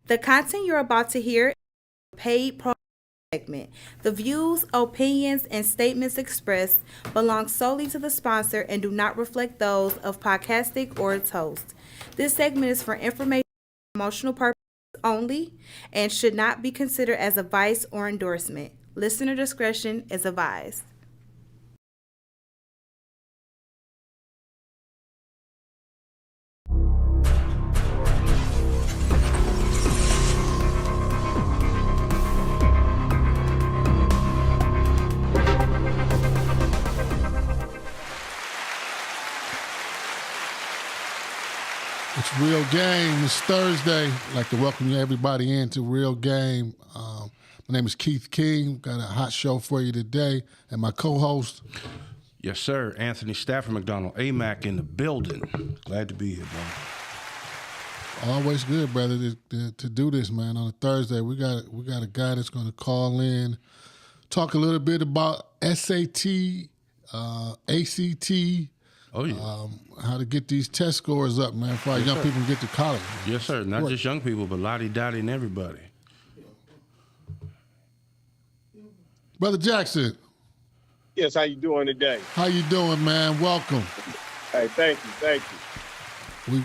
The content you're about to hear is a paid program segment. The views, opinions, and statements expressed belong solely to the sponsor and do not reflect those of Podcastic or its host. This segment is for information and promotional purposes only and should not be considered as advice or endorsement. Listener discretion is advised. It's Real Game. It's Thursday. I'd like to welcome everybody into Real Game. My name is Keith King. Got a hot show for you today. And my co-host. Yes, sir. Anthony Stafford McDonald, AMAC in the building. Glad to be here, brother. Always good, brother, to do this, man. On a Thursday, we got a guy that's going to call in, talk a little bit about SAT, ACT. Oh, yeah. How to get these test scores up, man, for our young people to get to college. Man. Yes, sir. Not just young people, but Lottie Dottie and everybody. Brother Jackson. Yes, how you doing today? How you doing, man? Welcome. Hey, thank you.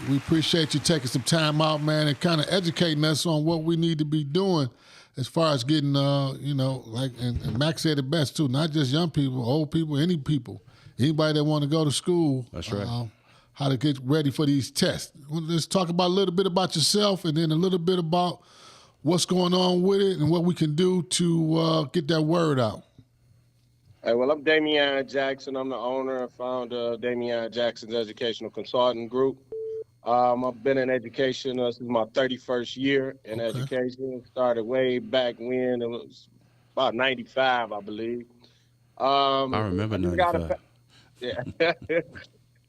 We appreciate you taking some time out, man, and kind of educating us on what we need to be doing as far as getting, and Max said it best, too, not just young people, old people, anybody that want to go to school. That's right. How to get ready for these tests. Let's talk about a little bit about yourself and then a little bit about what's going on with it and what we can do to get that word out. Hey, well, I'm Damian Jackson. I'm the owner and founder of Damian Jackson's Educational Consulting Group. I've been in education. This is my 31st year in education. Started way back when. It was about 95, I believe. I remember 95.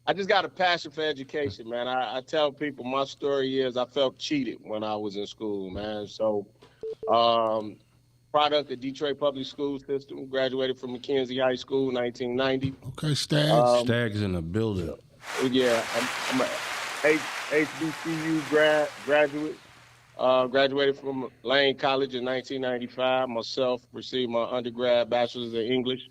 I just got a passion for education, man. I tell people my story is I felt cheated when I was in school, man. So, product of Detroit Public School System, graduated from McKenzie High School, 1990. Okay, Stags. Stags in the building. Yeah, I'm a HBCU graduate. Graduated from Lane College in 1995. Myself received my undergrad bachelor's in English.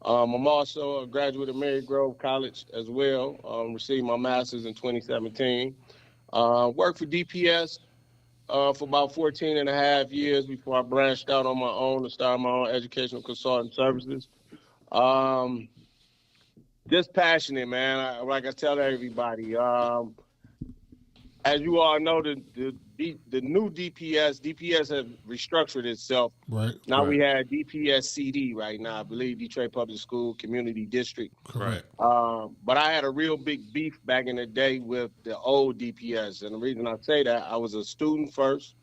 I'm also a graduate of Mary Grove College as well. Received my master's in 2017. Worked for DPS for about 14 and a half years before I branched out on my own to start my own educational consulting services. Just passionate, man. Like I tell everybody, as you all know, the new DPS have restructured itself. Right. Now Right. we have DPS CD right now, I believe Detroit Public School Community District. Right. But I had a real big beef back in the day with the old DPS. And the reason I say that, I was a student first,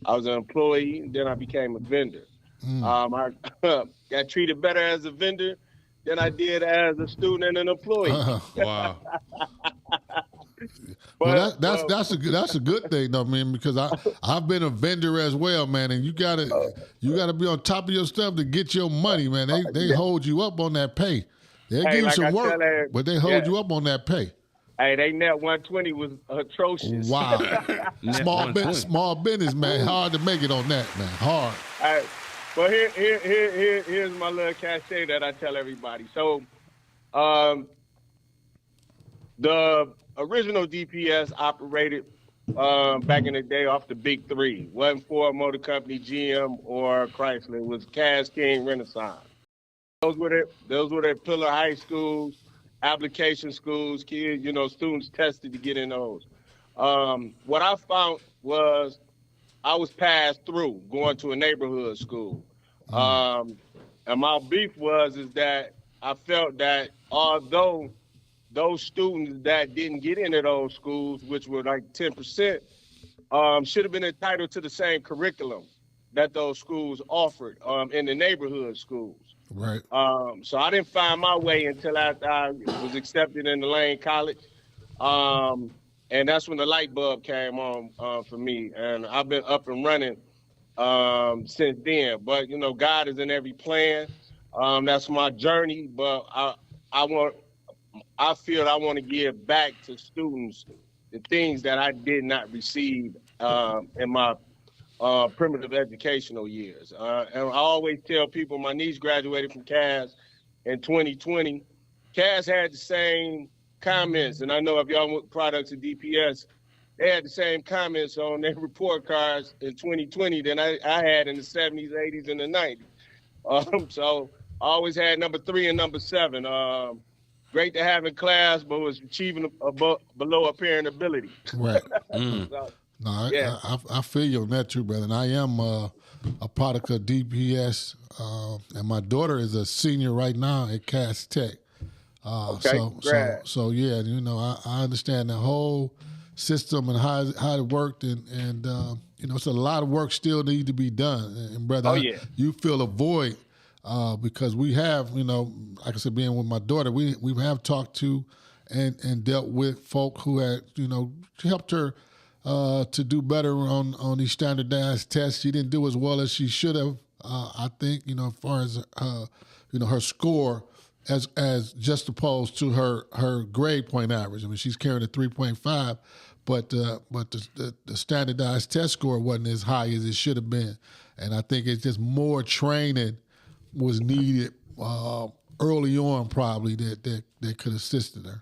I was an employee, and then I became a vendor. I got treated better as a vendor than I did as a student and an employee. Wow. Well, that's a good thing, though, man. Because I've been a vendor as well, man, and you gotta be on top of your stuff to get your money, man. They hold you up on that pay. They give you some work, but they hold you up on that pay. Hey, they net 120 was atrocious. Wow, small business, man. Hard to make it on that, man. Hard. All right. Well, here's my little cachet that I tell everybody. So, the original DPS operated back in the day off the big three. Wasn't Ford Motor Company, GM, or Chrysler. It was Cass King Renaissance. Those were their pillar high schools, application schools. Kids, students tested to get in those. What I found was I was passed through going to a neighborhood school. And my beef is that I felt that although those students that didn't get into those schools, which were like 10%, should have been entitled to the same curriculum that those schools offered in the neighborhood schools. Right. So I didn't find my way until after I was accepted in the Lane College. And that's when the light bulb came on for me. And I've been up and running since then. But, God is in every plan. That's my journey. But I feel I want to give back to students the things that I did not receive in my primitive educational years. And I always tell people my niece graduated from Cass in 2020. Cass had the same comments, and I know if y'all want products of DPS, they had the same comments on their report cards in 2020 than I had in the 70s, 80s, and the 90s. So I always had number 3 and number 7. Great to have in class, but was achieving below apparent ability. Right. So, No, yeah. I feel you on that too, brother. And I am a product of DPS, and my daughter is a senior right now at Cass Tech. Okay, So yeah, you know, I understand the whole system and how it worked, and you know, it's a lot of work still need to be done. And brother, yeah. you fill a void because we have, you know, like I said, being with my daughter, we have talked to and dealt with folk who had, you know, helped her to do better on these standardized tests. She didn't do as well as she should have. I think, you know, as far as you know, her score as just opposed to her grade point average. I mean, she's carrying a 3.5, but the standardized test score wasn't as high as it should have been. And I think it's just more training was needed early on, probably that could assisted her.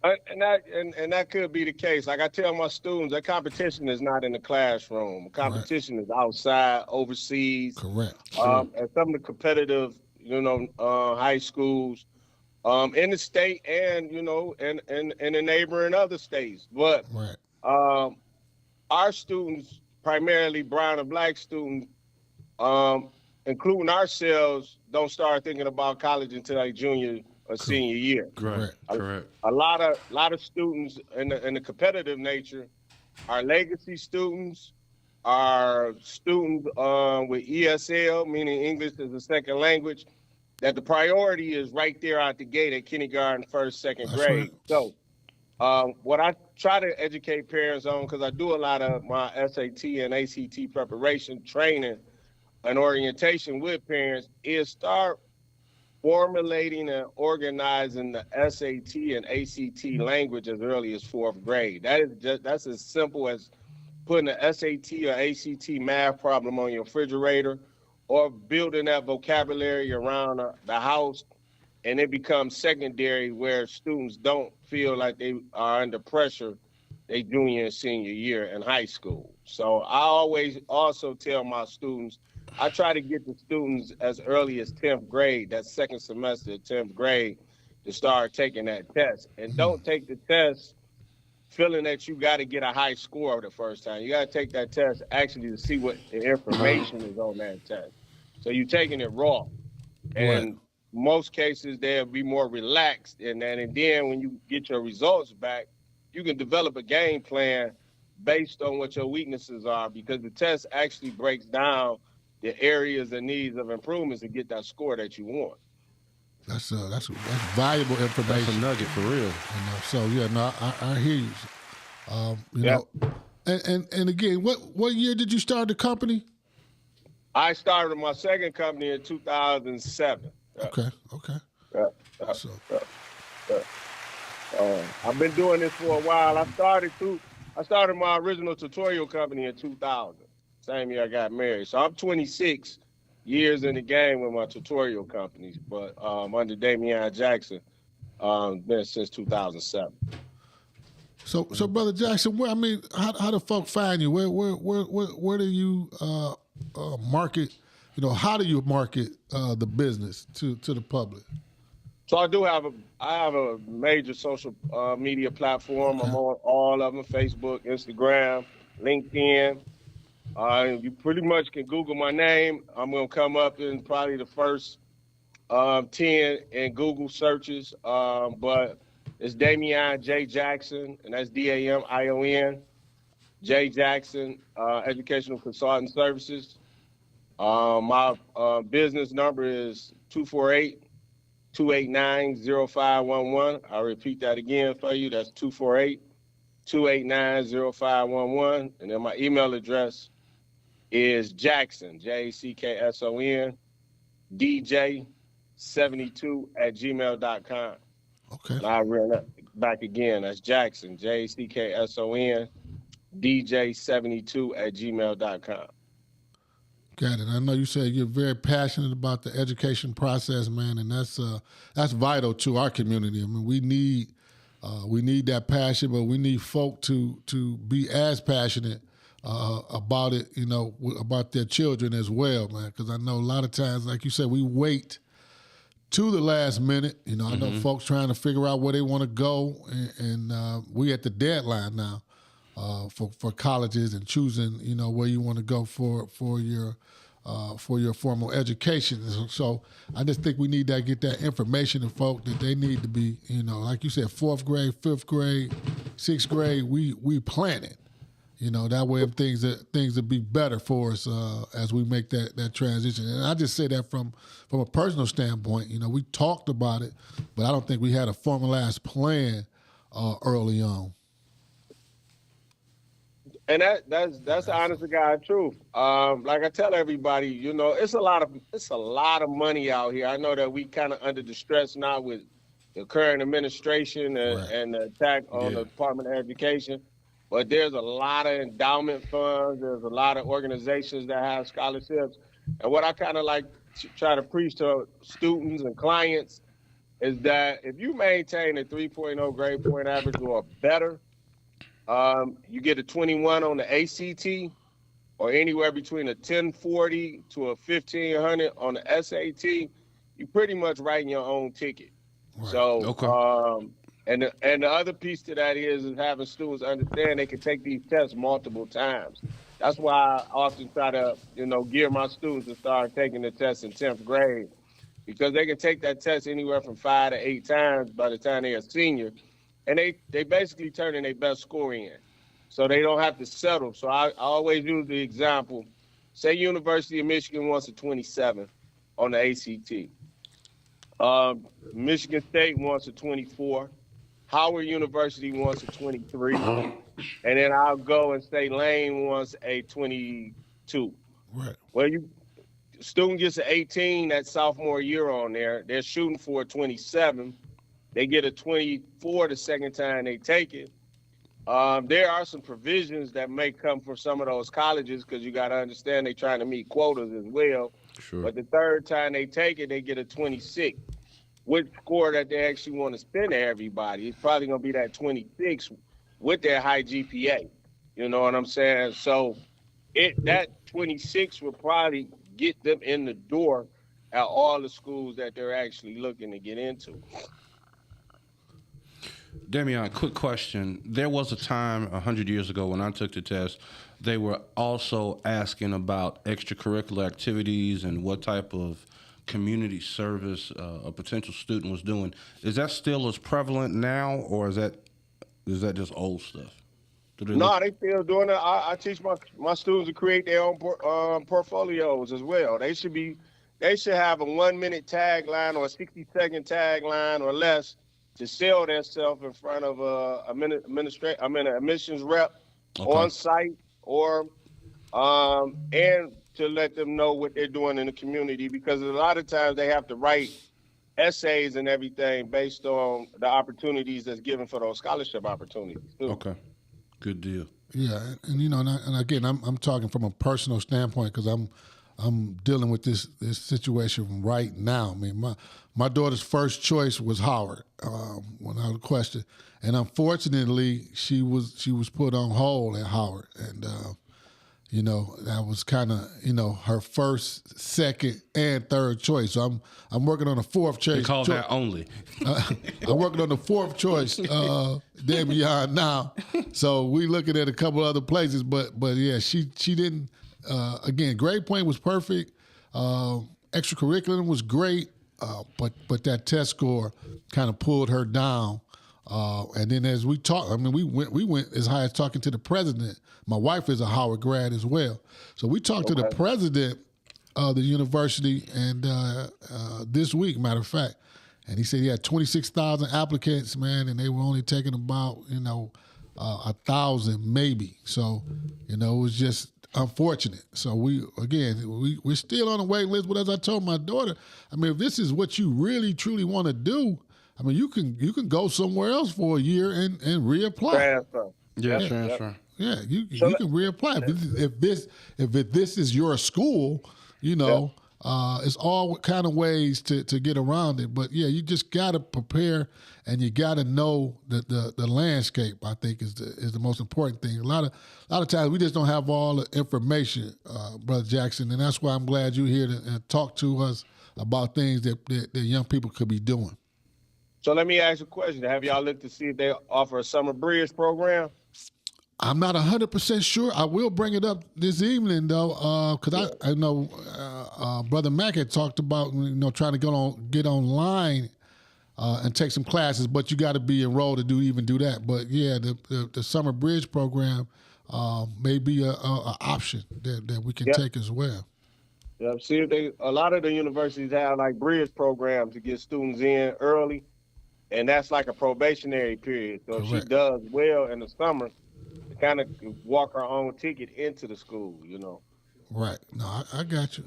And that could be the case. Like I tell my students, that competition is not in the classroom. Competition is outside, overseas. Correct. At some of the competitive, you know, high schools, in the state and, you know, and the neighboring other states. But right. Our students, primarily brown and black students, including ourselves, don't start thinking about college until like junior or senior year. Correct. A lot of students in the competitive nature are legacy students, are students with ESL, meaning English as a second language, that the priority is right there out the gate at kindergarten, first, second grade. Right. So what I try to educate parents on, because I do a lot of my SAT and ACT preparation training and orientation with parents, is start formulating and organizing the SAT and ACT language as early as 4th grade. That's as simple as putting an SAT or ACT math problem on your refrigerator, or building that vocabulary around the house, and it becomes secondary where students don't feel like they are under pressure their junior and senior year in high school. So I always also tell my students, I try to get the students as early as 10th grade, that second semester of 10th grade, to start taking that test. And don't take the test feeling that you got to get a high score the first time. You got to take that test actually to see what the information is on that test. So you're taking it raw. And most cases, they'll be more relaxed in that. And then when you get your results back, you can develop a game plan based on what your weaknesses are, because the test actually breaks down the areas and needs of improvements to get that score that you want. That's valuable information. That's a nugget for real. You know, so yeah, no, I hear you. You know, and again, what year did you start the company? I started my second company in 2007. Okay. I've been doing this for a while. I started my original tutorial company in 2000. Same year I got married. So I'm 26 years in the game with my tutorial companies, but under Damian Jackson, been since 2007. So Brother Jackson, how do folk find you? Where do you market? You know, how do you market the business to the public? So I have a major social media platform. Okay. I'm on all of them: Facebook, Instagram, LinkedIn. You pretty much can Google my name. I'm gonna come up in probably the first 10 in Google searches. But it's Damian J. Jackson, and that's Damion J. Jackson, Educational Consulting Services. My business number is 248-289-0511. I'll repeat that again for you. That's 248-289-0511. And then my email address is Jackson, Jackson, DJ72@gmail.com. Okay. And I'll run that back again. That's Jackson, Jackson, dj72@gmail.com. Got it. I know you said you're very passionate about the education process, man, and that's vital to our community. I mean, we need that passion, but we need folk to be as passionate about it, about their children as well, man. Because I know a lot of times, like you said, we wait to the last minute. I know folks trying to figure out where they want to go, and we at the deadline now for colleges and choosing, where you want to go for your formal education. So I just think we need to get that information to folk that they need to be, like you said, 4th grade, 5th grade, 6th grade, we plan it. That way things will be better for us as we make that transition. And I just say that from a personal standpoint. We talked about it, but I don't think we had a formalized plan early on. And that's the honest to God truth. Like I tell everybody, it's a lot of money out here. I know that we kind of under the stress now with the current administration and the attack on the Department of Education. But there's a lot of endowment funds. There's a lot of organizations that have scholarships. And what I kind of like to try to preach to students and clients is that if you maintain a 3.0 grade point average or better, you get a 21 on the ACT or anywhere between a 1040 to a 1500 on the SAT, you pretty much writing your own ticket. Right. So, and the other piece to that is having students understand they can take these tests multiple times. That's why I often try to, gear my students to start taking the test in 10th grade, because they can take that test anywhere from 5 to 8 times by the time they're a senior, and they basically turn in their best score in, so they don't have to settle. So I always use the example: say University of Michigan wants a 27 on the ACT, Michigan State wants a 24. Howard University wants a 23, and then I'll go and say Lane wants a 22. Right. Well, student gets an 18 that sophomore year on there. They're shooting for a 27. They get a 24 the second time they take it. There are some provisions that may come from some of those colleges, because you got to understand they're trying to meet quotas as well. Sure. But the third time they take it, they get a 26. Which score that they actually want to spend to everybody, it's probably going to be that 26 with their high GPA. You know what I'm saying? So that 26 will probably get them in the door at all the schools that they're actually looking to get into. Damian, quick question. There was a time 100 years ago when I took the test, they were also asking about extracurricular activities and what type of community service a potential student was doing. Is that still as prevalent now, or is that just old stuff? No, they still doing it. I teach my students to create their own portfolios as well. They should have a 1-minute tagline or a 60-second tagline or less to sell themselves in front of an admissions rep on site, or and to let them know what they're doing in the community, because a lot of times they have to write essays and everything based on the opportunities that's given for those scholarship opportunities too. Okay, good deal. Yeah, and and again, I'm talking from a personal standpoint, because I'm dealing with this situation right now. I mean, my daughter's first choice was Howard when I was questioned, and unfortunately, she was put on hold at Howard, and that was kind of her first, second, and third choice. So I'm working on a fourth choice. They call that only. I'm working on the fourth choice, Damian now. So we looking at a couple other places, but yeah, she didn't. Again, grade point was perfect. Extracurricular was great, but that test score kind of pulled her down. And then as we talked, I mean, we went as high as talking to the president. My wife is a Howard grad as well, so we talked to the president of the university, and this week, matter of fact, and he said he had 26,000 applicants, man, and they were only taking about 1,000 maybe. So it was just unfortunate. So we're still on the wait list. But as I told my daughter, I mean, if this is what you really truly want to do, I mean, you can go somewhere else for a year and reapply. Transfer. Yeah, transfer. Yeah, you So you can reapply if this is your school. It's all kind of ways to get around it. But yeah, you just got to prepare and you got to know the landscape. I think is the most important thing. A lot of times we just don't have all the information, Brother Jackson, and that's why I'm glad you're here to talk to us about things that young people could be doing. So let me ask you a question. Have y'all looked to see if they offer a summer bridge program? I'm not 100% sure. I will bring it up this evening though, because I know Brother Mack had talked about trying to get online and take some classes, but you got to be enrolled to do that. But yeah, the summer bridge program may be a option that we can take as well. Yeah, see if a lot of the universities have like bridge programs to get students in early, and that's like a probationary period. So if she does well in the summer, to kind of walk her own ticket into the school, Right. No, I got you.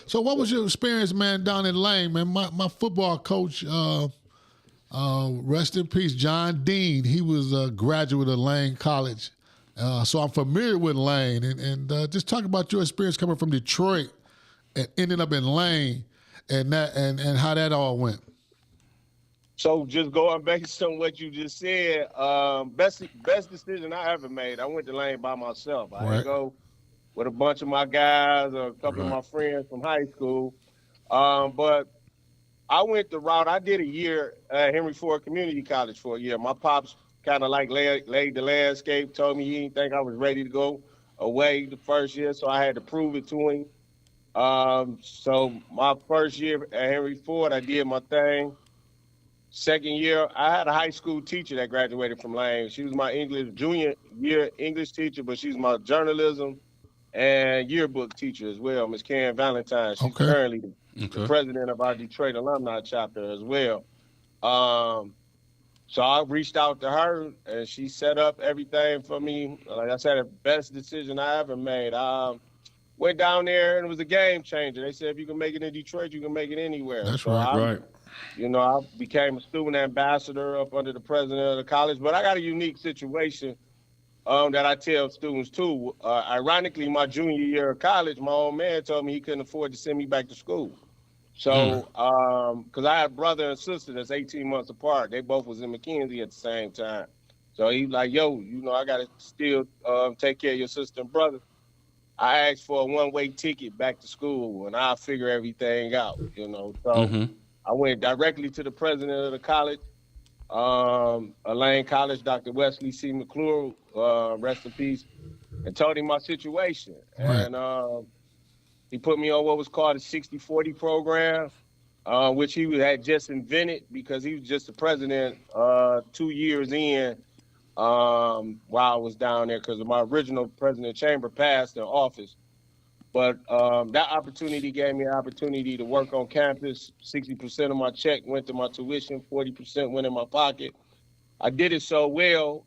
So what was your experience, man, down in Lane, man? My football coach, rest in peace, John Dean, he was a graduate of Lane College. So I'm familiar with Lane. And just talk about your experience coming from Detroit and ending up in Lane and how that all went. So just going based on what you just said, best decision I ever made. I went to Lane by myself. I didn't go with a bunch of my guys or a couple of my friends from high school. But I went the route. I did a year at Henry Ford Community College for a year. My pops kind of like laid the landscape, told me he didn't think I was ready to go away the first year, so I had to prove it to him. So my first year at Henry Ford, I did my thing. Second year, I had a high school teacher that graduated from Lane. She was my junior year English teacher, but she's my journalism and yearbook teacher as well, Miss Karen Valentine. She's currently the president of our Detroit alumni chapter as well. So I reached out to her, and she set up everything for me. Like I said, the best decision I ever made. Went down there, and it was a game changer. They said if you can make it in Detroit, you can make it anywhere. That's so right. I became a student ambassador up under the president of the college. But I got a unique situation that I tell students too. Ironically, my junior year of college, my old man told me he couldn't afford to send me back to school. So, because I had a brother and sister that's 18 months apart. They both was in McKinsey at the same time. So he's like, yo, I got to still take care of your sister and brother. I asked for a one-way ticket back to school, and I'll figure everything out, So I went directly to the president of the college, Lane College, Dr. Wesley C. McClure, rest in peace, and told him my situation. Right. And he put me on what was called a 60-40 program, which he had just invented because he was just the president 2 years in while I was down there because my original president chamber passed in office. But that opportunity gave me an opportunity to work on campus. 60% of my check went to my tuition, 40% went in my pocket. I did it so well,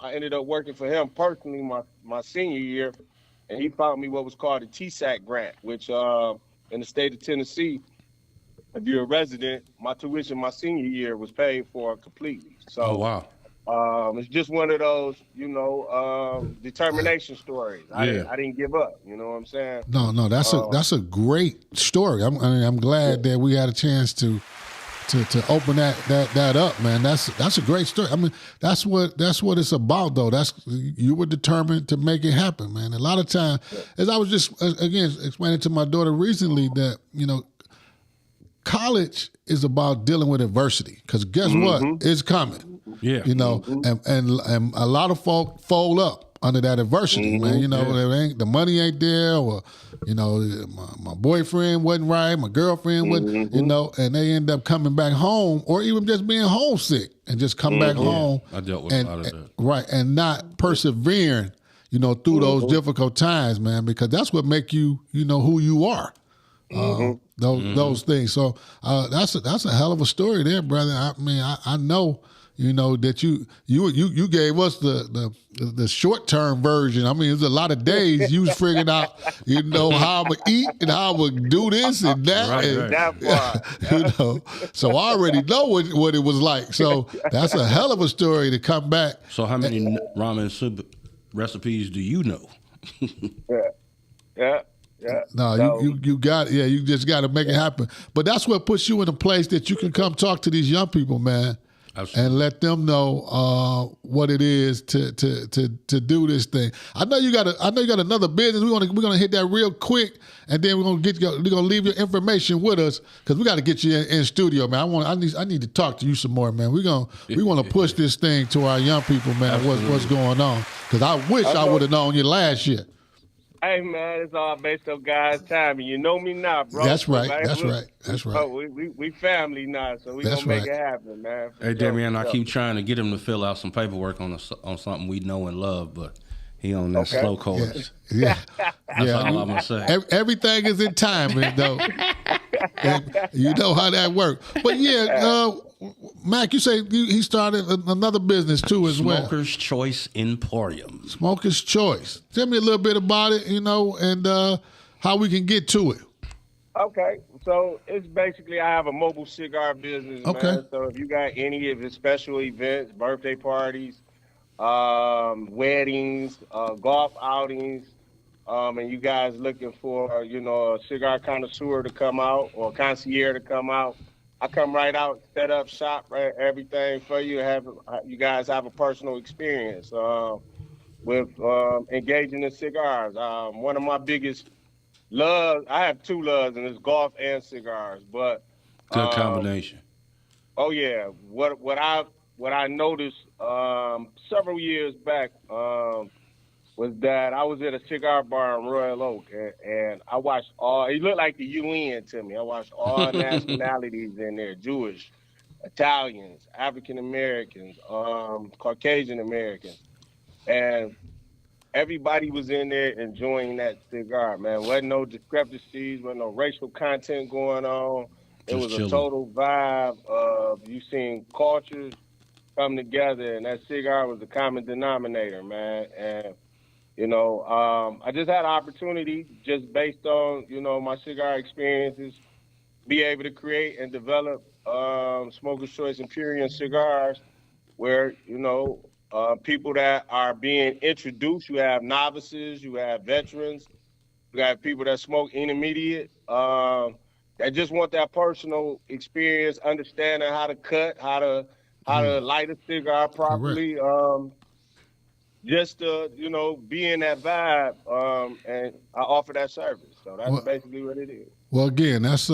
I ended up working for him personally my senior year, and he found me what was called a TSAC grant, which in the state of Tennessee, if you're a resident, my tuition my senior year was paid for completely. So, oh, wow. Mm-hmm. It's just one of those, determination stories. I didn't give up. You know what I'm saying? No, that's a great story. I'm glad that we had a chance to open that up, man. That's a great story. I mean, that's what it's about, though. You were determined to make it happen, man. A lot of time, as I was just again explaining to my daughter recently, that college is about dealing with adversity. Because guess what? It's coming. Yeah. And a lot of folk fold up under that adversity, man. The money ain't there, or my boyfriend wasn't right, my girlfriend wasn't, and they end up coming back home, or even just being homesick and just come back home. I dealt with a lot of that. Right, and not persevering, through those difficult times, man, because that's what make you, who you are. Those things. So that's a hell of a story there, brother. I mean, I know. That you gave us the short term version. I mean, there's a lot of days you was figuring out, how I'm gonna eat and how I'm gonna do this and that. Right. That part. So I already know what it was like. So that's a hell of a story to come back. So how many ramen soup recipes do you know? Yeah. No, So- you got you just got to make it happen. But that's what puts you in a place that you can come talk to these young people, man, Absolutely. and let them know what it is to do this thing. I know you got another business. We're gonna hit that real quick, and then we're gonna leave your information with us because we got to get you in studio, man. I need to talk to you some more, man. We want to push this thing to our young people, man. What's going on? Because I wish I would have known you last year. Hey man, it's all based on God's timing. You know me now, bro. That's right. Man, That's we- right. That's right. Oh, we family now, so we That's gonna make right. it happen, man. For Hey, sure, Damian, for I sure. keep trying to get him to fill out some paperwork on something we know and love, but he on that Okay. slow course. Yeah. That's all I'm gonna say. Everything is in timing, though. And you know how that works. But yeah, Mac, you say he started another business too as well. Smoker's Choice Emporium. Smoker's Choice. Tell me a little bit about it, and how we can get to it. Okay, so it's basically I have a mobile cigar business, Okay. man. So if you got any of the special events, birthday parties, weddings, golf outings, and you guys looking for, a cigar connoisseur to come out or concierge to come out, I come right out, set up shop, right, everything for you. You guys have a personal experience with engaging in cigars. One of my biggest loves, I have two loves, and it's golf and cigars. But Good combination. oh yeah, what I noticed several years back was that I was at a cigar bar in Royal Oak, and I watched all. He looked like the UN to me. I watched all nationalities in there: Jewish, Italians, African Americans, Caucasian Americans, and everybody was in there enjoying that cigar. Man, wasn't no discrepancies, wasn't no racial content going on. It Just was chilling. a total vibe of you seeing cultures come together, and that cigar was the common denominator, man. And I just had an opportunity, just based on my cigar experiences, be able to create and develop Smoker's Choice Imperial cigars, where people that are being introduced. You have novices, you have veterans, you have people that smoke intermediate. That just want that personal experience, understanding how to cut, how to light a cigar properly. Just to be in that vibe, and I offer that service. So that's basically what it is. Well, again, that's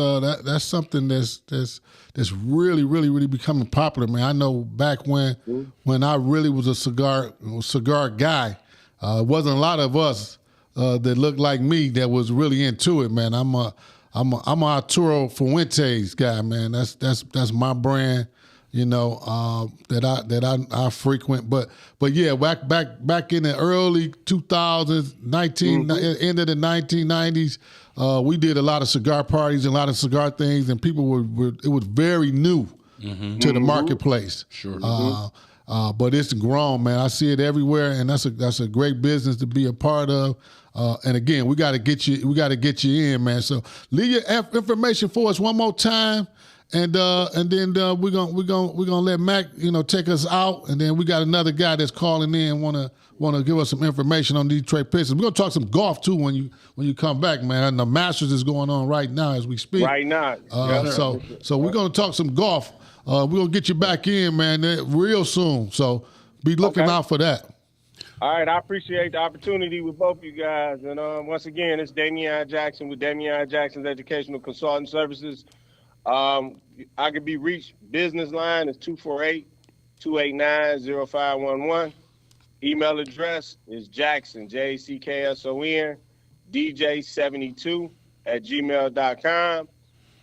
something that's really, really, really becoming popular, man. I know back when I really was a cigar guy, it wasn't a lot of us that looked like me that was really into it, man. I'm a Arturo Fuentes guy, man. That's my brand, that I frequent. But yeah, back in the early 2000s, end of the 1990s. We did a lot of cigar parties and a lot of cigar things, and people it was very new to the marketplace. Sure. But it's grown, man. I see it everywhere, and that's a great business to be a part of. And again, we got to get you in, man. So leave your information for us one more time, and then we're gonna let Mac take us out, and then we got another guy that's calling in want to give us some information on Detroit Pistons. We're gonna talk some golf too when you come back, man. And the Masters is going on right now as we speak. Right now. So we're gonna talk some golf. We're gonna get you back in, man, real soon. So be looking out for that. All right, I appreciate the opportunity with both you guys. And once again, it's Damian Jackson with Damian Jackson's Educational Consulting Services. I can be reached. Business line is 248-289-0511. Email address is Jackson, JACKSON, DJ72@gmail.com.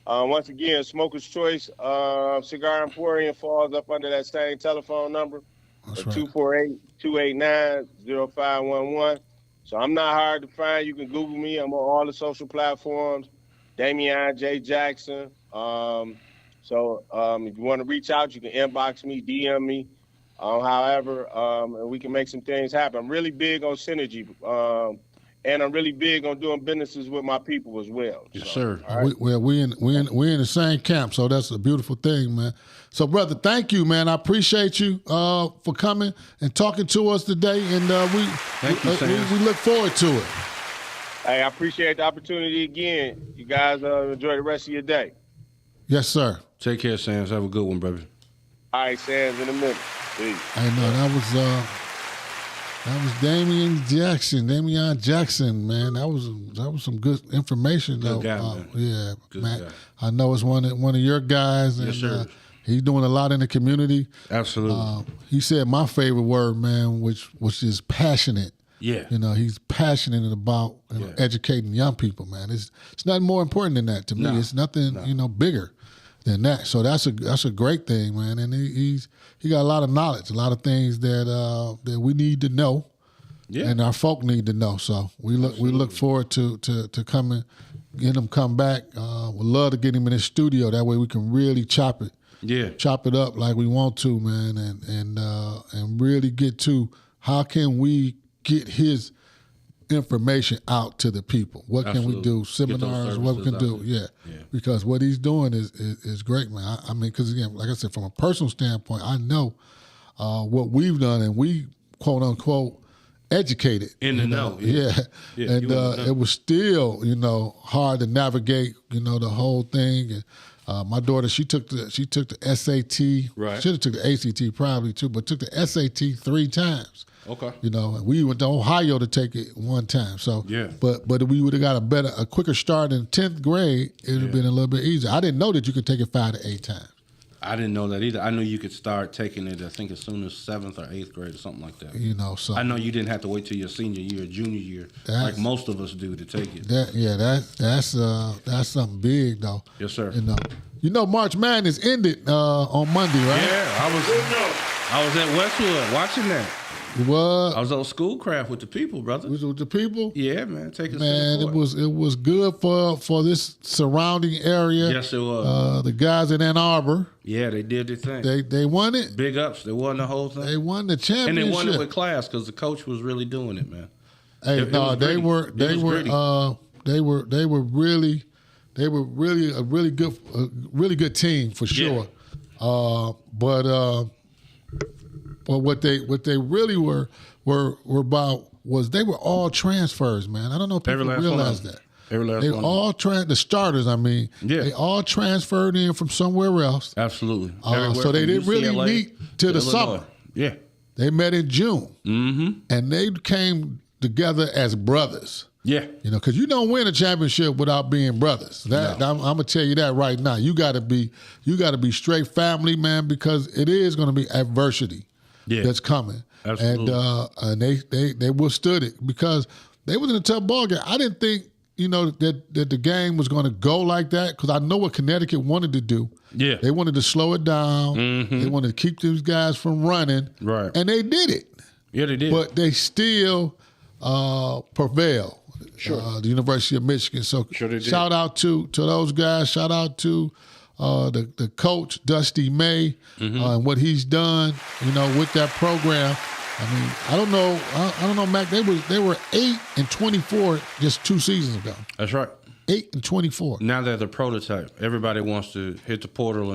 Once again, Smoker's Choice Cigar Emporium falls up under that same telephone number. That's right. 248-289-0511. So I'm not hard to find. You can Google me. I'm on all the social platforms. Damian J. Jackson. If you want to reach out, you can inbox me, DM me. However, and we can make some things happen. I'm really big on synergy. and I'm really big on doing businesses with my people as well. Yes, So, sir. all right. We in the same camp, so that's a beautiful thing, man. So, brother, thank you, man. I appreciate you for coming and talking to us today, and Thank you, Sam. we look forward to it. Hey, I appreciate the opportunity again. You guys enjoy the rest of your day. Yes, sir. Take care, Sam. Have a good one, baby. All right, Sam's in a minute. Peace. I know that was Damian Jackson, man. That was some good information, though. Good guy, man. Yeah, Good man. guy. I know it's one of your guys, and Yes, sir. he's doing a lot in the community. Absolutely. He said my favorite word, man, which is passionate. Yeah. You know, he's passionate about educating young people, man. It's nothing more important than that to me. No. It's nothing, bigger than that. So that's a great thing, man. And he got a lot of knowledge, a lot of things that we need to know, Yeah. and our folk need to know. So we look forward to coming, getting him come back. We'd love to get him in the studio. That way we can really chop it up like we want to, man, and really get to how can we get his information out to the people. What can we Absolutely. do? Get those Seminars, what we can services do. out Yeah. Yeah. Because what he's doing is great, man. I mean, because again, like I said, from a personal standpoint, I know what we've done, and we, quote unquote, educated. In the know, Yeah. Yeah, And you in the know. it was still, hard to navigate, the whole thing. And my daughter, she took the SAT. Right. Should have took the ACT probably too, but took the SAT 3 times. Okay. And we went to Ohio to take it 1 time. So, Yeah. But we would have got a quicker start in 10th grade. It would have been a little bit easier. I didn't know that you could take it 5 to 8 times. I didn't know that either. I knew you could start taking it, I think, as soon as 7th or 8th grade or something like that. So I know you didn't have to wait till your senior year, junior year, That's- like most of us do to take it. that's something big though. Yes, sir. March Madness ended on Monday, right? Yeah, I was at Westwood watching that. What? I was on Schoolcraft with the people, brother. With the people? Yeah, man, take us Man, to the court. it was good for this surrounding area. Yes, it was. The guys in Ann Arbor, Yeah, they did their thing. they won it. Big ups. They won the whole thing. They won the And championship. they won it with class because the coach was really doing it, man. Hey, It no, was they gritty. were It they was were gritty. they were really a really good team for sure. But what they really were about was they were all transfers, man. I don't know if Every people last one realize of them. that. Every last They one. all the starters. I mean, Yeah. they all transferred in from somewhere else. Absolutely. So Everywhere they from didn't really UCLA meet till to the Illinois. summer. Yeah. They met in June, Mm-hmm. and they came together as brothers. Yeah. Because you don't win a championship without being brothers. I'm gonna tell you that right now. You gotta be straight family, man, because it is gonna be adversity that's coming. Absolutely. And they withstood it because they was in a tough ball game. I didn't think that the game was gonna go like that because I know what Connecticut wanted to do. Yeah. They wanted to slow it down. Mm-hmm. They wanted to keep these guys from running. Right. And they did it. Yeah, they did. But they still prevail. Sure. The University of Michigan. So Sure they did. shout out to those guys. Shout out to the coach Dusty May Mm-hmm. and what he's done. With that program. I mean, I don't know, Mac. They were 8-24 just 2 seasons ago. That's right. 8-24. Now they're the prototype. Everybody wants to hit the portal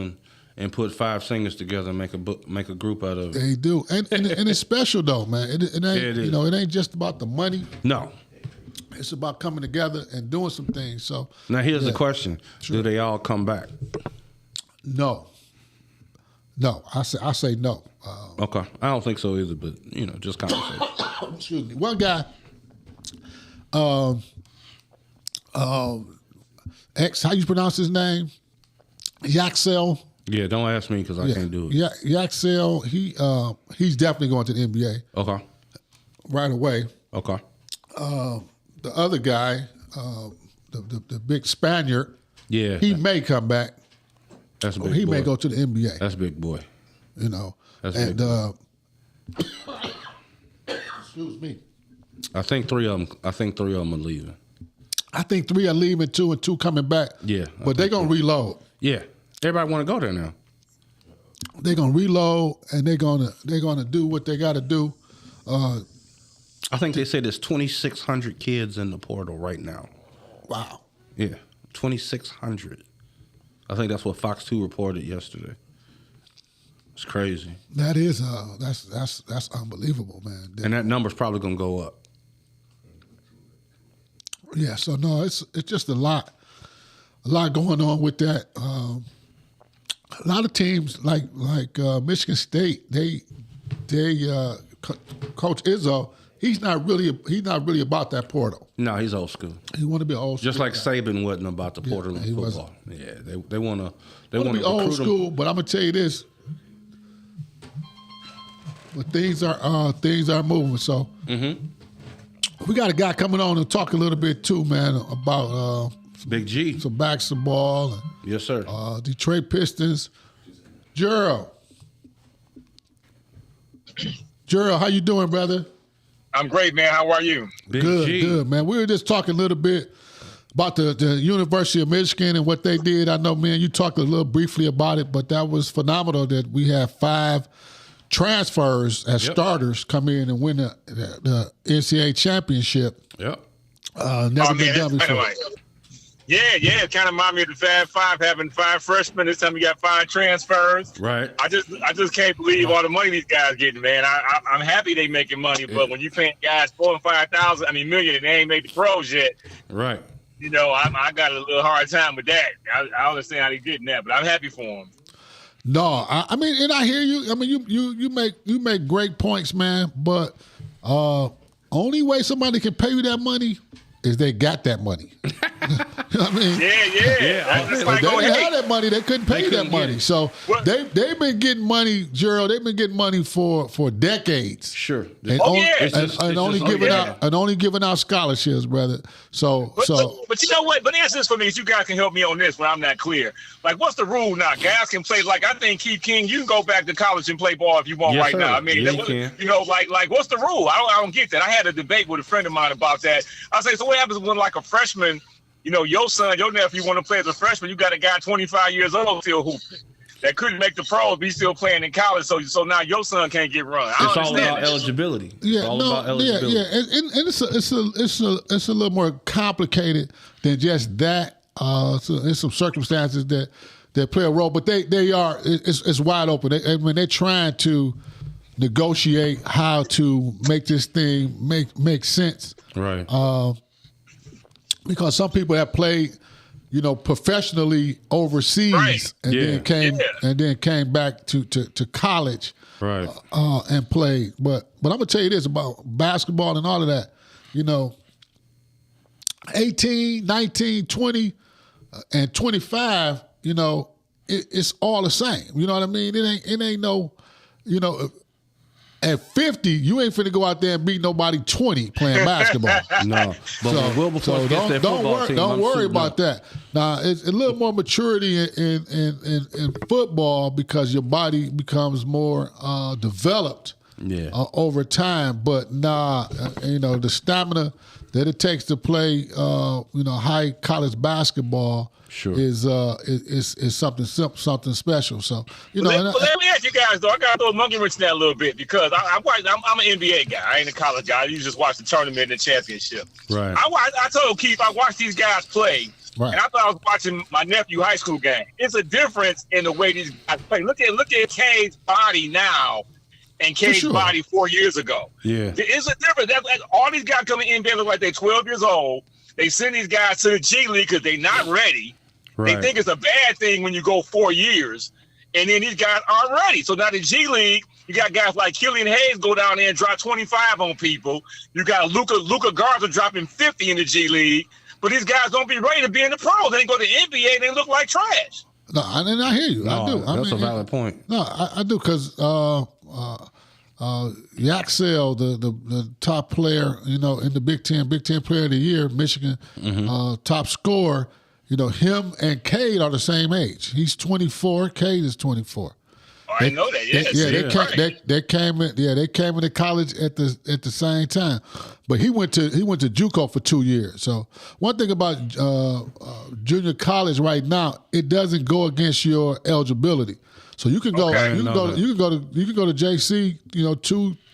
and put 5 singers together and make a group out of it. They do, and it's special though, man. It ain't it is. it ain't just about the money. No. It's about coming together and doing some things. So Now here's the question: Do they all come back? no, I say no. Okay, I don't think so either, but just conversation. Excuse me. One guy, X, how you pronounce his name? Yaxel. Yeah, don't ask me because I can't do it. Yeah, Yaxel. He's definitely going to the NBA Okay. right away. Okay. The other guy, the big Spaniard, Yeah. he may come back. That's a big He boy. may go to the NBA. That's a big boy. That's and big. excuse me. I think 3 of them are leaving. I think 3 are leaving, 2 and 2 coming back. Yeah, I but they're think gonna reload. Yeah. Everybody want to go there now. They're gonna reload, and they're gonna do what they got to do. I think they said there's 2,600 kids in the portal right now. Wow. Yeah, 2,600. I think that's what Fox 2 reported yesterday. It's crazy. That is that's unbelievable, man. And that number's probably going to go up. Yeah, so no, it's just a lot going on with that. A lot of teams like Michigan State, they Coach Izzo, he's not really about that portal. No, he's old school. He want to be old school. Just like Saban wasn't about the portal in he football. wasn't. Yeah, they want to be old school, but I'm gonna tell you this. But things are moving. So we got a guy coming on and talk a little bit too, man, about Big G. some basketball. And, Yes, sir. Detroit Pistons. Gerald, how you doing, brother? I'm great, man. How are you? Big Good, G. good, man. We were just talking a little bit about the University of Michigan and what they did. I know, man, you talked a little briefly about it, but that was phenomenal that we have 5 transfers as starters come in and win the NCAA championship. Yep. Never been done before. Anyway. Yeah, it kind of reminded me of the Fab Five having 5 freshmen. This time we got 5 transfers. Right. I just can't believe all the money these guys getting, man. I'm happy they making money, but when you paying guys $4,000 and $5,000, million, and they ain't made the pros yet. Right. You know, I got a little hard time with that. I understand how they getting that, but I'm happy for them. No, I mean, and I hear you. I mean, you make great points, man. But only way somebody can pay you that money is they got that money. You know what I mean? Yeah. That's If like, they oh, didn't hey. have that money, they couldn't pay you that money. So What? they've been getting money, Gerald. They've been getting money for decades. Sure. And, Oh, only, yeah. It's just- and it's only just- giving yeah. out and only giving out scholarships, brother. So But you know what? But answer this for me. So you guys can help me on this when I'm not clear. Like, what's the rule now? Guys can play. Like, I think Keith King, you can go back to college and play ball if you want Yes, right sir. now. I mean, Yeah, you can. you know, like what's the rule? I don't get that. I had a debate with a friend of mine about that. I say, so what happens when like a freshman, you know, your son, your nephew want to play as a freshman? You got a guy 25 years old still hooping that couldn't make the pros, but he's still playing in college. So now your son can't get run. I It's don't all understand about that. eligibility. yeah, It's all no, about eligibility. yeah. And it's a little more complicated than just that. So there's some circumstances that play a role, but it's wide open. They're trying to negotiate how to make this thing make sense. Right. Because some people have played, you know, professionally overseas Right. and Yeah. then came back to college right. and played. But I'm gonna tell you this about basketball and all of that. You know, 18, 19, 20, and 25. You know, it's all the same. You know what I mean? It ain't no, you know. At 50, you ain't finna go out there and beat nobody 20 playing basketball. No. But when Wilberforce gets that football team, don't I'm worry suiting about up. that. Now it's a little more maturity in football because your body becomes more developed Yeah. over time. But you know, the stamina that it takes to play you know, high college basketball Sure. is something special. So you know, Let, and I- but let me ask you guys though. I gotta throw a monkey wrench in that a little bit because I'm an NBA guy. I ain't a college guy. You just watch the tournament and the championship. Right. I told Keith I watched these guys play, Right. and I thought I was watching my nephew high school game. It's a difference in the way these guys play. Look at K's body now and K's sure. body 4 years ago. Yeah. There is a difference. Like, all these guys coming in, they look like they're 12 years old. They send these guys to the G League because they're not ready. Right. They think it's a bad thing when you go 4 years, and then these guys aren't ready. So now the G League, you got guys like Killian Hayes go down there and drop 25 on people. You got Luka Garza dropping 50 in the G League, but these guys don't be ready to be in the pros. They go to the NBA and they look like trash. no, and I hear you. I do. I That's mean, a valid point. No, I do because Yaxel, the top player, you know, in the Big Ten Player of the Year, Michigan, top scorer. You know, him and Cade are the same age. He's 24. Cade is 24. Oh, I know that. Yes. They came into college at the same time, but he went to JUCO for 2 years. So one thing about junior college right now, it doesn't go against your eligibility. So you can go, Okay. you can go to JC, you know,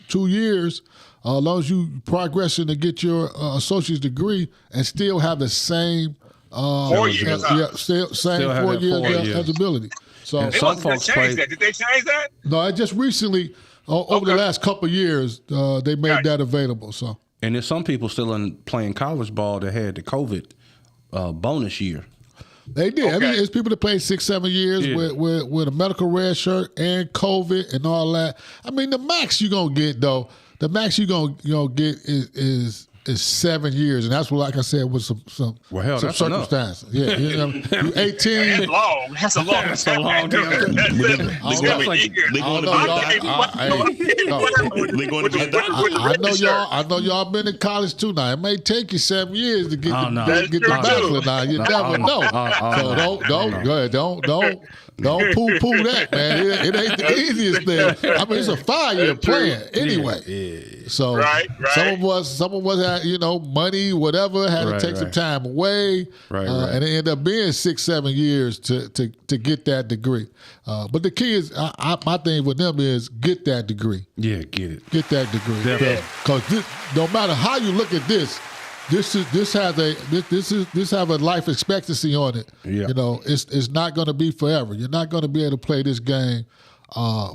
2 years, as long as you progressing to get your associate's degree and still have the same 4 years. same Still have 4 that years 4 years. eligibility. So And They some must have folks changed play- that. Did they change that? no, I just recently over the Okay. last couple of years they made Gotcha. that available. So And there's some people still playing college ball that had the COVID bonus year. they did. I Okay. mean, it's people that played 6-7 years Yeah. with a medical red shirt and COVID and all that. I mean, the max you're gonna get though, the max you're gonna get is 7 years, and that's what, like I said, with some Well, hell, some that's enough. circumstances. Yeah, you 18. That's long. That's a long time. That's a long damn time. That's They seven gonna- years. they gonna know be a y'all- doctor. They gonna be a doctor. I know y'all. I know y'all been in college too. Now it may take you 7 years to get Oh, the, no. get the That's true, bachelor. too. Now you No, never know. So no. don't go ahead. Don't poo that, man. It ain't the easiest thing. I mean, it's a 5-year plan anyway. So Right. some of us had money, whatever, had Right, to take some right. time away, Right. and it ended up being 6-7 years to get that degree. But the key is, my thing with them is get that degree. Yeah, get it. Get that degree, Definitely. because no matter how you look at this have a life expectancy on it. Yeah. It's not going to be forever. You're not going to be able to play this game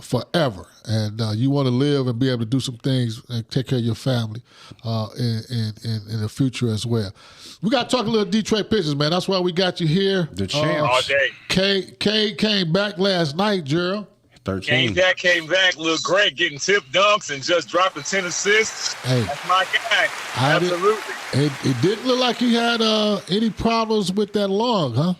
forever, and you want to live and be able to do some things and take care of your family in the future as well. We got to talk a little Detroit Pistons, man. That's why we got you here. The champs. All day. K came back last night, Gerald. 13. Came back, looked great, getting tip dunks and just dropping 10 assists. Hey. That's my guy. I did- Absolutely. It didn't look like he had any problems with that lung, huh?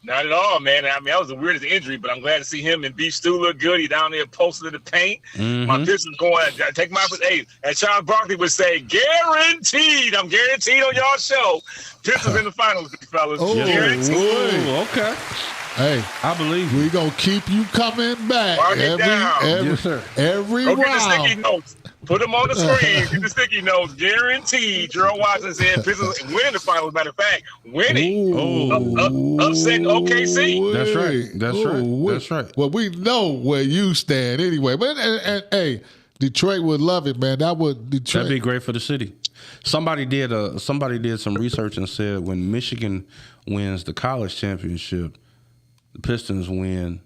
Not at all, man. I mean, that was the weirdest injury, but I'm glad to see him and Beef Stew look good. He down there posted in the paint. My Pistons going, take my, hey, as Charles Barkley would say, guaranteed. I'm guaranteed on y'all show. Pistons in the finals, big fellas. Oh, Guaranteed. Ooh, okay. Hey, I believe you. we gonna keep you coming back Mark it down. Yes, sir. every Go get the sticky round. notes. Put them on the screen. Get the sticky notes. Guaranteed. Gerald Watson said Pistons winning the finals. Matter of fact, winning. Upsetting OKC. That's right. That's right. That's right. Well, we know where you stand anyway. But and hey, Detroit would love it, man. That would Detroit. That'd be great for the city. Somebody did some research and said when Michigan wins the college championship, the Pistons win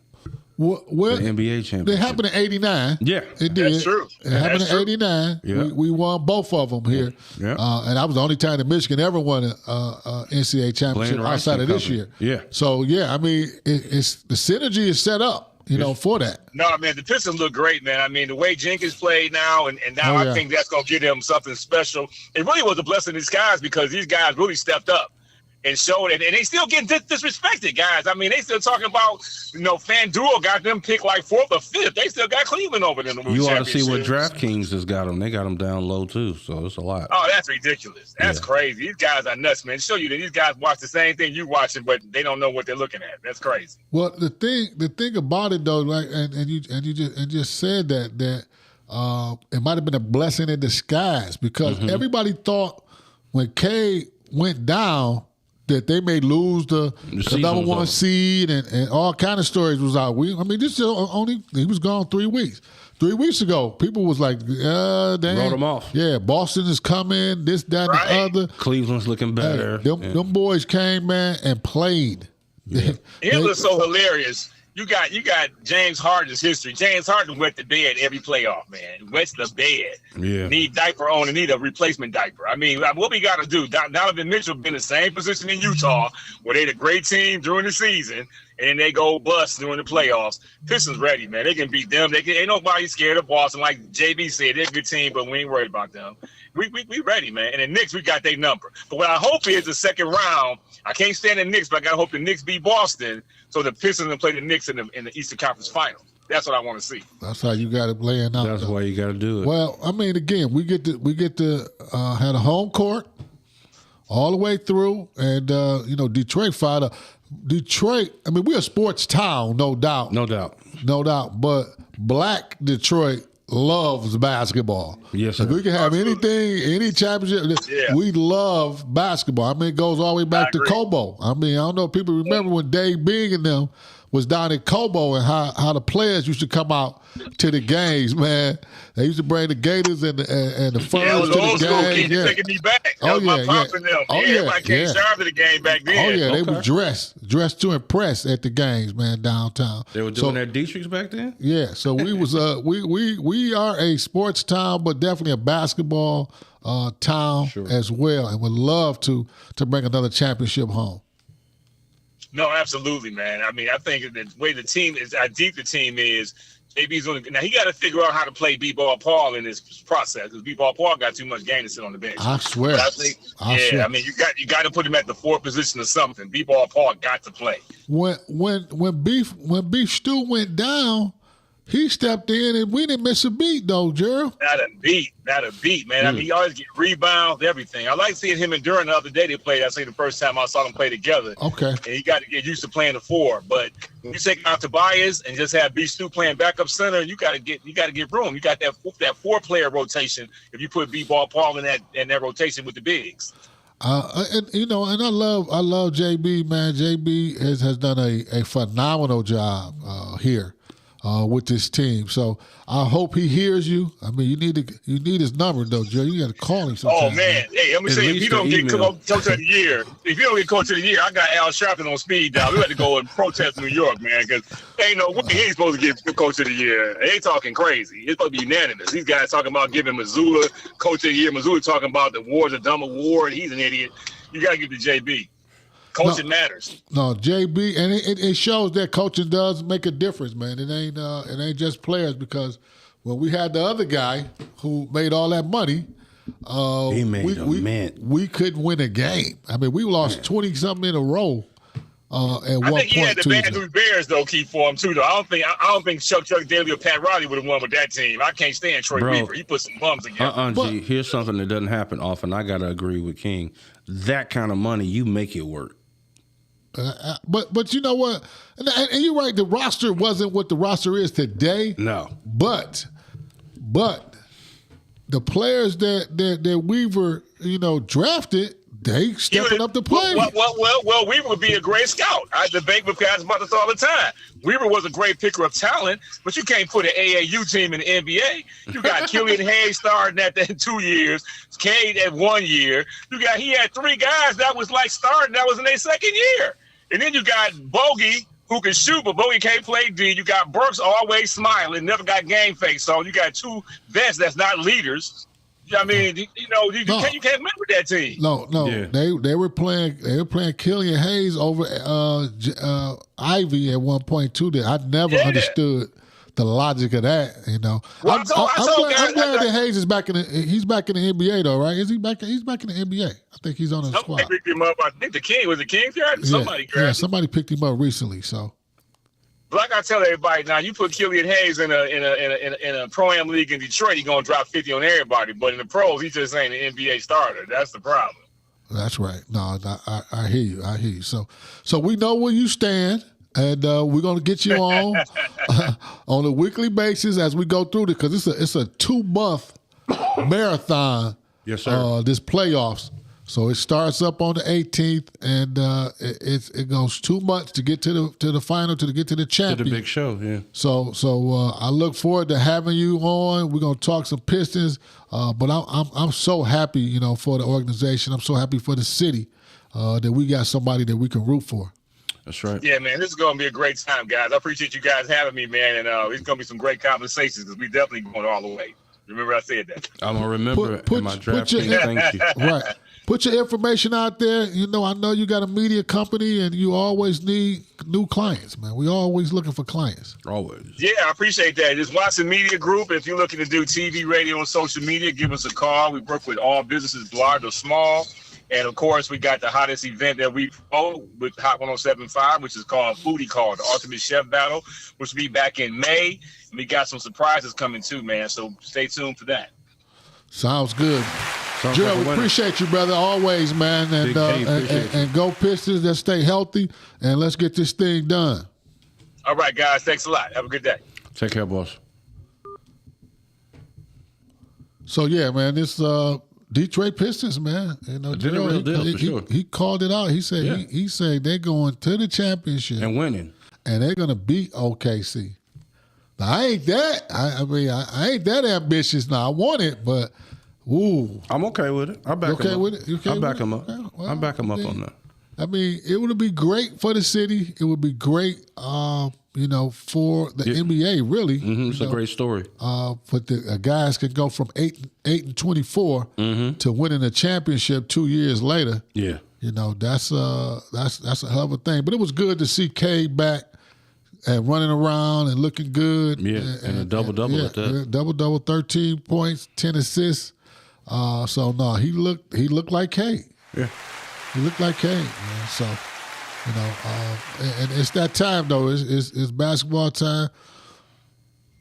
What the NBA championship. It happened in '89. Yeah. it did. That's true. It happened That's in true. '89. Yeah. We won both of them here. Yeah. And that was the only time that Michigan ever won an NCAA championship Blaine Rice outside of and this company. year. Yeah. So yeah, I mean, it's the synergy is set up, for that. No, man, the Pistons look great, man. I mean, the way Jenkins played now, and now Oh, yeah. I think that's going to give them something special. It really was a blessing in disguise because these guys really stepped up and showed it. And they still getting disrespected, guys. I mean, they still talking about, FanDuel got them picked like 4th or 5th. They still got Cleveland over them. You ought to see what DraftKings has got them. They got them down low too, so it's a lot. Oh, that's ridiculous. That's crazy. These guys are nuts, man. Show you that these guys watch the same thing you watching, but they don't know what they're looking at. That's crazy. Well, the thing about it though, like, and you just said that it might have been a blessing in disguise because everybody thought when K went down that they may lose the season number was one over. seed and all kind of stories was out. This is only he was gone 3 weeks. 3 weeks ago, people was like, dang. Wrote 'em off. Yeah, Boston is coming, this, that, Right. and the other. Cleveland's looking Hey, better. them boys came, man, and played. It was so hilarious. You got James Harden's history. James Harden wet the bed every playoff, man. Wets the bed. Yeah. Need diaper on and need a replacement diaper. I mean, what we got to do? Donovan Mitchell been in the same position in Utah, where they the great team during the season, and they go bust during the playoffs. Pistons ready, man. They can beat them. Ain't nobody scared of Boston. Like JB said, they're a good team, but we ain't worried about them. We ready, man. And the Knicks, we got their number. But what I hope is the second round. I can't stand the Knicks, but I gotta hope the Knicks beat Boston, so the Pistons can play the Knicks in the Eastern Conference Finals. That's what I want to see. That's how you got it laying out. That's though. why you got to do it. Well, I mean, again, we get to had a home court all the way through, and Detroit fired up. Detroit, I mean, we're a sports town, no doubt, No doubt. but Black Detroit loves basketball. Yes, If sir. we can have anything, any championship, Yeah. we love basketball. I mean, it goes all the way back to agree. Kobo. I mean, I don't know if people remember when Dave Bing and them was down in Cobo and how the players used to come out to the games, man. They used to bring the Gators and the Furs Yeah, it was to old the school, games. kid. You're taking me back. That Oh, was my yeah, pops yeah. and them. Oh, yeah, yeah, everybody came yeah. sharp to the game back then. Oh yeah, they Okay. were dressed to impress at the games, man, downtown. They were doing their Dietrichs back then? Yeah, so we was we are a sports town, but definitely a basketball town as well, and would love to bring another championship home. No, absolutely, man. I mean, I think the way the team is, how deep the team is, JB's going to, now he got to figure out how to play B-Ball Paul in this process, because B-Ball Paul got too much game to sit on the bench. I swear. But I think, I swear. I mean, you got to put him at the fourth position or something. B-Ball Paul got to play. When Beef Stew went down, he stepped in and we didn't miss a beat though, Gerald. Not a beat, man. I mean, he always get rebounds, everything. I like seeing him and Duran the other day they played. I say the first time I saw them play together. Okay. And he got to get used to playing the four. But when you take out Tobias and just have B Stu playing backup center, you got to get room. You got that 4-player rotation if you put B-Ball Paul in that rotation with the bigs. And I love JB, man. JB has done a phenomenal job here with this team. So I hope he hears you. I mean, you need his number though, Joe. You got to call him sometime. Oh man, hey, I'm gonna say if you don't get coach of the year, I got Al Sharpton on speed dial. We had to go and protest New York, man, because ain't no way he ain't supposed to get coach of the year. They talking crazy. It's supposed to be unanimous. These guys talking about giving Missoula coach of the year. Missoula talking about the war's a dumb award. He's an idiot. You got to give it to JB. Coaching matters. No, JB, and it shows that coaching does make a difference, man. It ain't just players, because when we had the other guy who made all that money, He made a mint. we couldn't win a game. I mean, we lost 20-something in a row. At one I think he had point, the Bad News Bears though key for him too. Though I don't think Chuck Daly or Pat Riley would have won with that team. I can't stand Troy Weaver. He put some bums together. G, here's something that doesn't happen often. I gotta agree with King. That kind of money, you make it work. But you know what? And you're right. The roster wasn't what the roster is today. No, but the players that Weaver drafted, they stepping up to play. Well, Weaver would be a great scout. I debate with guys about this all the time. Weaver was a great picker of talent, but you can't put an AAU team in the NBA. You got Killian Hayes starting at that 2 years, Cade at 1 year. He had 3 guys that was like starting. That was in their second year. And then you got Bogey, who can shoot, but Bogey can't play D. You got Burks always smiling, never got game face on. You got 2 vets that's not leaders. I mean, you can't win with that team. No, Yeah. they were playing Killian Hayes over Ivy at one point too. That I never understood the logic of that. Well, I'm glad that Hayes is back in the NBA though, right? Is he back? He's back in the NBA. I think he's on the squad. Somebody picked him up. I think the King was the King grabbed him? Somebody grabbed him. Somebody picked him up recently. So. But like I tell everybody now, you put Killian Hayes in a pro-am league in Detroit, he's gonna drop 50 on everybody. But in the pros, he just ain't an NBA starter. That's the problem. That's right. No, I hear you. I hear you. So we know where you stand, and we're gonna get you on on a weekly basis as we go through it, because it's a 2-month marathon. Yes, sir. This playoffs. So it starts up on the 18th, and it goes 2 months to get to the final, to get to the champion. To the big show, yeah. So I look forward to having you on. We're gonna talk some Pistons, but I'm so happy, for the organization. I'm so happy for the city that we got somebody that we can root for. That's right. Yeah, man, this is gonna be a great time, guys. I appreciate you guys having me, man, and it's gonna be some great conversations because we definitely going all the way. Remember I said that. I'm gonna remember in my draft team. Thank you. Right. Put your information out there. I know you got a media company and you always need new clients, man. We always looking for clients. Always. Yeah, I appreciate that. It's Watson Media Group. If you're looking to do TV, radio, and social media, give us a call. We work with all businesses, large or small. And, of course, we got the hottest event that we promote with Hot 107.5, which is called Foodie Call, the Ultimate Chef Battle, which will be back in May. And we got some surprises coming, too, man. So stay tuned for that. Sounds good. Sounds Gerald, like a we winner. appreciate you, brother, always, man. And, Big K, appreciate you. and go Pistons. Let's stay healthy, and let's get this thing done. All right, guys. Thanks a lot. Have a good day. Take care, boss. So, yeah, man, this Detroit Pistons, man. Did a Gerald, real deal, for sure. he called it out. He said Yeah. he said they're going to the championship And winning. and they're gonna beat OKC. Now, I ain't that. I mean, I ain't that ambitious. Now I want it, but ooh, I'm okay with it. I back okay him up. with it? You okay I with back it? him up. Okay, well, I back him up I mean, on that. I mean, it would be great for the city. It would be great, for the NBA. Really, It's a great story. But the guys could go from 8-24 to winning a championship 2 years later. Yeah. That's a hell of a thing. But it was good to see Cade back and running around and looking good. Yeah, and a double-double at that. Double-double, 13 points, 10 assists. He looked like Cade. Yeah. He looked like Cade, man. So, and it's that time though. It's basketball time.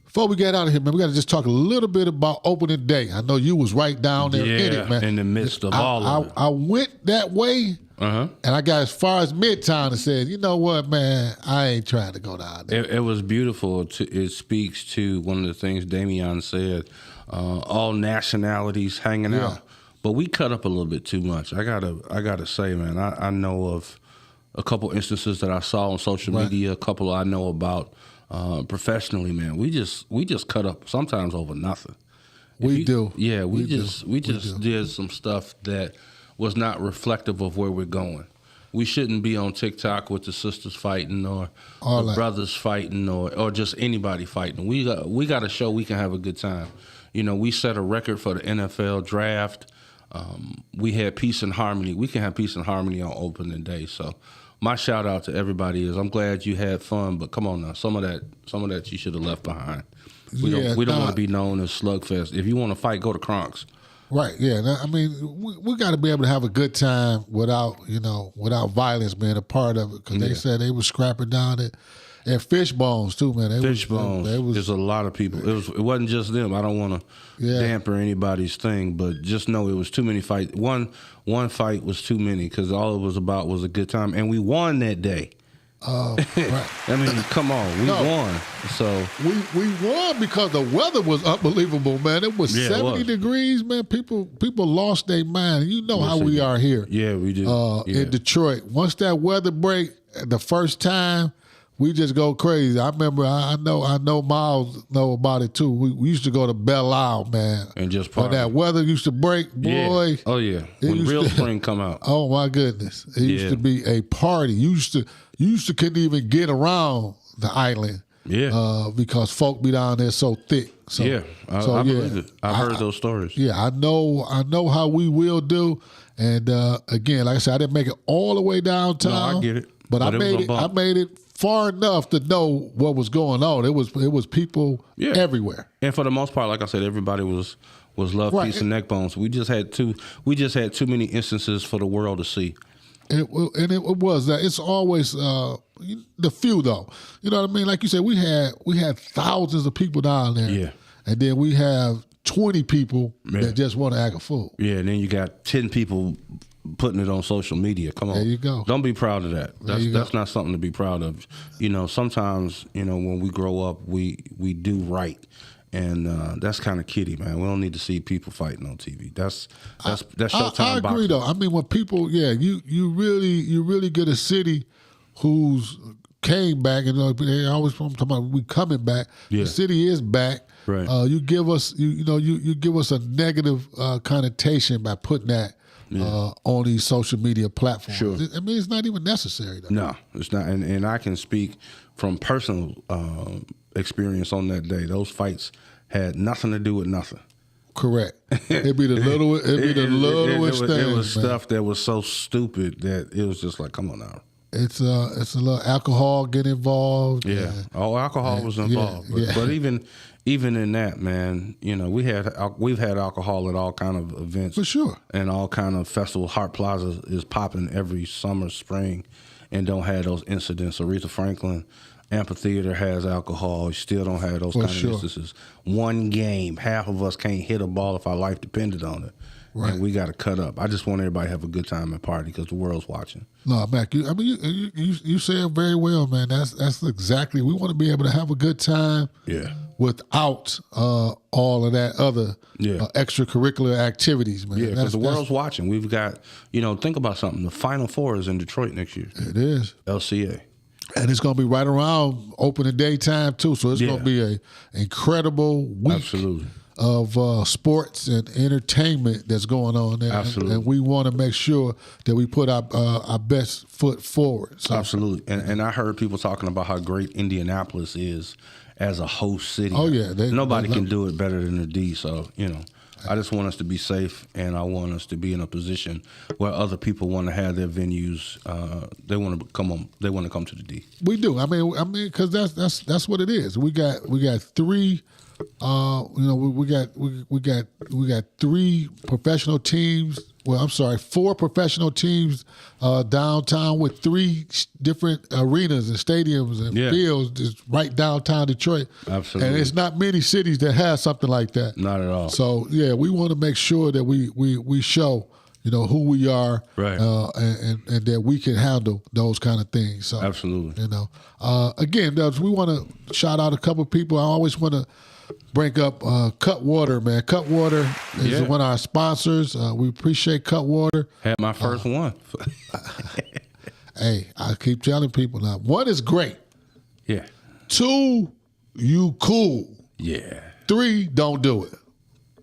Before we get out of here, man, we got to just talk a little bit about opening day. I know you was right down there in it, man. In the midst of all of it. I went that way, and I got as far as Midtown and said, you know what, man, I ain't trying to go down there. It was beautiful. It speaks to one of the things Damian said, all nationalities hanging out. But we cut up a little bit too much. I gotta say, man, I know of a couple instances that I saw on social media, a couple I know about professionally, man. We just cut up sometimes over nothing. We do. Yeah, we just did some stuff that was not reflective of where we're going. We shouldn't be on TikTok with the sisters fighting or the brothers fighting or just anybody fighting. We got to show we can have a good time. We set a record for the NFL draft. We had peace and harmony. We can have peace and harmony on opening day. So my shout out to everybody is I'm glad you had fun, but come on now, some of that you should have left behind. We don't want to be known as Slugfest. If you want to fight, go to Kronk's. Right, yeah. I mean, we got to be able to have a good time without violence being a part of it. Because they said they were scrapping down at Fishbones too, man. Fishbones. There's a lot of people. It wasn't just them. I don't want to damper anybody's thing, but just know it was too many fights. One fight was too many because all it was about was a good time, and we won that day. Right. I mean, come on, we won. So we won because the weather was unbelievable, man. It was 70 degrees, man. People lost their mind. You know how we are here. Yeah, we do. In Detroit. Once that weather break, the first time, we just go crazy. I remember, I know Miles know about it too. We used to go to Belle Isle, man. And just when that weather used to break, boy. Yeah. Oh, yeah. When real spring come out. Oh, my goodness. It used to be a party. You used to couldn't even get around the island. Yeah. Because folk be down there so thick. So, I believe it. I've heard those stories. Yeah, I know how we will do. And again, like I said, I didn't make it all the way downtown. No, I get it. But I made it far enough to know what was going on. It was people everywhere. And for the most part, like I said, everybody was love, peace, and neck bones. We just had too many instances for the world to see. It was that. It's always the few though. You know what I mean? Like you said, we had thousands of people down there. Yeah. And then we have 20 people that just want to act a fool. Yeah, and then you got 10 people putting it on social media. Come on. There you go. Don't be proud of that. That's not something to be proud of. Sometimes, when we grow up, we do right. And that's kind of kiddie, man. We don't need to see people fighting on TV. That's Showtime. I agree, boxing. though. I mean, when people, you really get a city who's came back, and they always talking about we coming back. Yeah. The city is back. Right. You give us, you give us a negative connotation by putting that on these social media platforms. Sure. I mean, it's not even necessary, though. No, it's not. And I can speak from personal experience on that day. Those fights had nothing to do with nothing. Correct. It'd be the littlest thing. It was stuff that was so stupid that it was just like, come on now. It's a little alcohol get involved. Yeah. Alcohol was involved. But even in that, man, we've had alcohol at all kind of events. For sure. And all kind of festivals. Hart Plaza is popping every summer, spring, and don't have those incidents. Aretha Franklin Amphitheater has alcohol. You still don't have those kind of instances. One game, half of us can't hit a ball if our life depended on it. Right. And we got to cut up. I just want everybody to have a good time and party because the world's watching. No, Mac, you say it very well, man. That's exactly. We want to be able to have a good time. Yeah. Without all of that other extracurricular activities, man. Yeah, because the world's watching. We've got, think about something. The Final Four is in Detroit next year. It is. LCA. And it's going to be right around opening day time too, so it's going to be a incredible week Absolutely. of sports and entertainment that's going on there. Absolutely. And we want to make sure that we put our best foot forward. So, Absolutely. And I heard people talking about how great Indianapolis is as a host city. Oh, yeah. Nobody they can love do it better than the D. So, I just want us to be safe, and I want us to be in a position where other people want to have their venues. They want to come on. They want to come to the D. we do. I mean, because that's what it is. We got three. We got three professional teams. Well, I'm sorry, 4 professional teams downtown with 3 different arenas and stadiums and fields just right downtown Detroit. Absolutely. And it's not many cities that have something like that. Not at all. So yeah, we want to make sure that we show who we are, Right. and that we can handle those kind of things. So Absolutely. again, we want to shout out a couple of people. I always want to bring up Cutwater, man. Cutwater is one of our sponsors. We appreciate Cutwater. Had my first one. Hey, I keep telling people now. 1 is great. Yeah. 2, you cool. Yeah. 3, don't do it.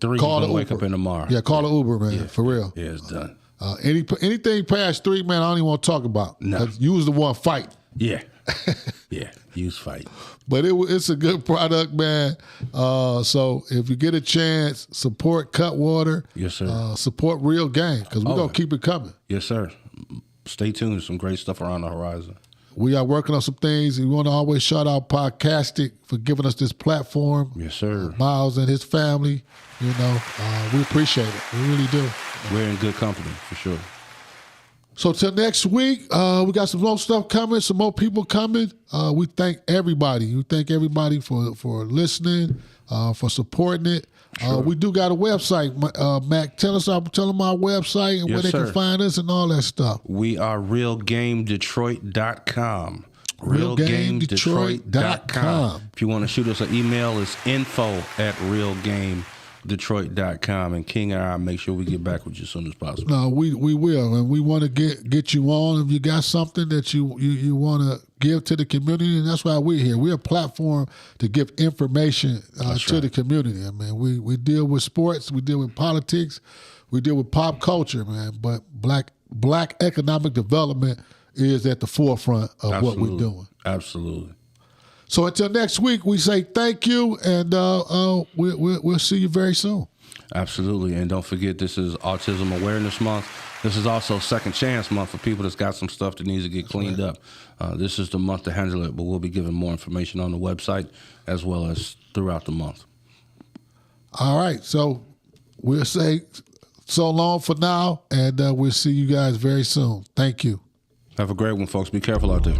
3, Call you the wake Uber. up in tomorrow. Yeah, call the Uber, man, for real. Yeah, it's done. Anything past 3, man, I don't even want to talk about. No. You was the one fight. Yeah. Yeah. Use fight. But it's a good product, man. So if you get a chance, support Cutwater. Yes, sir. Support Real Game because we're going to keep it coming. Yes, sir. Stay tuned. Some great stuff around the horizon. We are working on some things. We want to always shout out Podcastic for giving us this platform. Yes, sir. Miles and his family, we appreciate it. We really do. We're in good company, for sure. So till next week, we got some more stuff coming, some more people coming. We thank everybody. We thank everybody for listening, for supporting it. We do got a website, Mac. Tell them our website and where they can find us and all that stuff. We are realgamedetroit.com. realgamedetroit.com. If you want to shoot us an email, it's info@realgamedetroit.com. And King and I make sure we get back with you as soon as possible. No, we will, and we want to get you on. If you got something that you want to give to the community, and that's why we're here. We're a platform to give information to the community. I mean, we deal with sports, we deal with politics, we deal with pop culture, man. But black economic development is at the forefront of what we're doing. Absolutely. So until next week, we say thank you, and we'll see you very soon. Absolutely. And don't forget, this is Autism Awareness Month. This is also Second Chance Month for people that's got some stuff that needs to get cleaned up. This is the month to handle it, but we'll be giving more information on the website as well as throughout the month. All right. So we'll say so long for now, and we'll see you guys very soon. Thank you. Have a great one, folks. Be careful out there.